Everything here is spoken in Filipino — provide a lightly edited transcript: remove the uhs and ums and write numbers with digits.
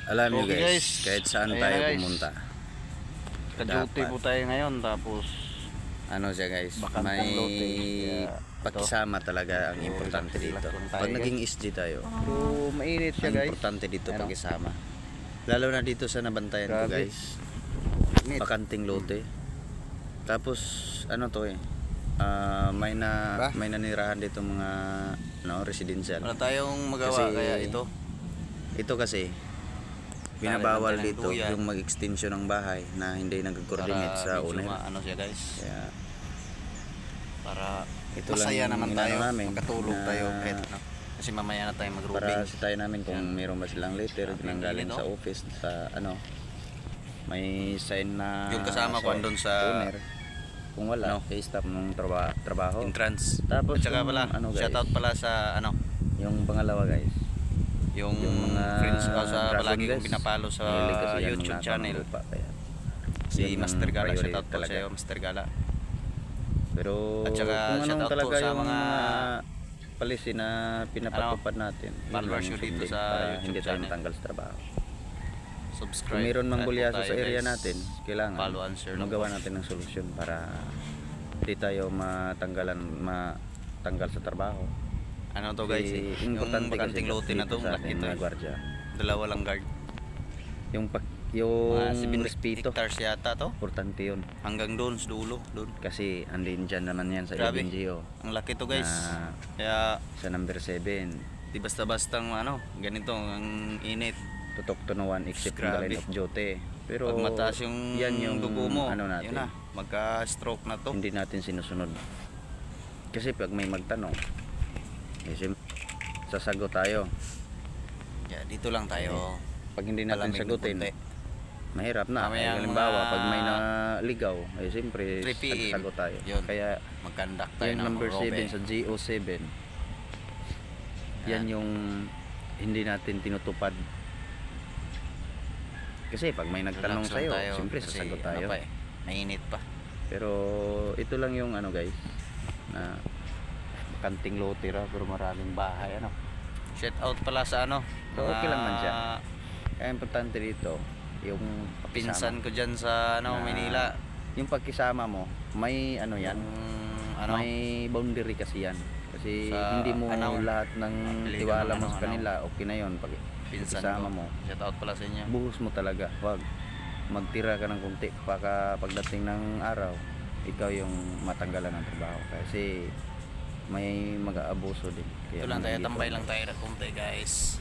Alam nyo Okay, guys, guys. kahit saan Ayan tayo na, guys. pumunta, Ka-duty dapat. po tayo ngayon, tapos ano siya guys, Bakantang may lote. Kaya, pakisama talaga ang importante relax dito. lang tayo, Pag guys. naging SG tayo, pero mainit siya ang guys. importante dito Ano? pakisama. Lalo na dito sa nabantayan ko Grabe. guys, Mainit. bakanting lote. Tapos ano to may nanirahan dito mga residential. Wala tayong magawa, Kasi kaya ito. Ito kasi binabawal Lalagyan ng dito duyan. yung mag-extension ng bahay na hindi nag-coordinate sa medyo owner. ano siya guys, Kaya para ito masaya lang naman inano tayo, namin makatulog na- tayo kahit ano. Kasi mamaya na tayo para mag-roofing. sa tayo namin kung Yan. mayroon ba silang letter Grabe, nang galing init, sa oh. office sa may sign na Yung kasama ko andun sa owner. Kung wala, stop ng trabaho. entrance. Tapos At saka yung pala, guys, shoutout pala sa yung pangalawa guys, yung mga friends ko sa dragon palagi kong guys, pinapalo sa mahilig kasi yan YouTube mga channel. lupa, kaya Si yun ang Master Gala, priority shoutout po talaga. sa iyo, Master Gala. Pero At saka kung anong shoutout po talaga sa yung mga policy na pinapatupad natin, yun followers lang nyo dito sundin sa para YouTube hindi tayo channel. matanggal sa trabaho. Subscribe. Kung mayroon mang Ayan po bulyaso tayo, sa area guys. natin, kailangan Follow and share lang magawa po. natin ng solusyon para hindi tayo matanggal sa trabaho. Ano to guys, Kasi yung importante kasi bakanting lote na to, dito sa laki atin, to mga eh. gwardiya. Dalawa lang guard. Yung Mga 7 respeto, hectares yata to. importante yun. Hanggang doon, sa dulo, doon. Kasi andin dyan naman yan sa Grabe. LNGO Ang laki to guys. na Kaya sa number 7. di basta-bastang ganito, ang init. Tutok to no one except Grabe. the line of duty. Pero Pag mataas yung yan yung dugo mo, ano natin, yun na, magka-stroke na to. hindi natin sinusunod. Kasi pag may magtanong, sasagot tayo. Yeah, dito lang tayo. Pag hindi natin Palamig ng sagutin, konti. mahirap na. Mamaya ang Halimbawa, mga pag may naligaw, siyempre 3 PM, sasagot tayo. yun. Kaya Mag-conduct tayo yung ng number robe. 7 sa GO7, yan yung hindi natin tinutupad. Kasi pag may nagtanong Relax lang sa'yo, tayo, siyempre kasi sasagot tayo. pa mainit pa. Pero ito lang yung guys, na kanting lote ra pero maraming bahay Shout out pala sa So, okay lang man siya. Kaya importante dito yung Pinsan ko dyan sa Na- Manila. Yung pagkisama mo, may yan, Yung, may boundary kasi yan. Kasi Sa, hindi mo lahat ng pili tiwala naman mo sa kanila, okay na yun. Pag pinsan kasama ko. mo, Shout out pala sa inyo. buhos mo talaga. Wag magtira ka ng kunti baka pagdating ng araw ikaw yung matanggalan ng trabaho kasi may mag-aabuso din. Ito lang tayo, nandito. tambay lang tayo na konti guys.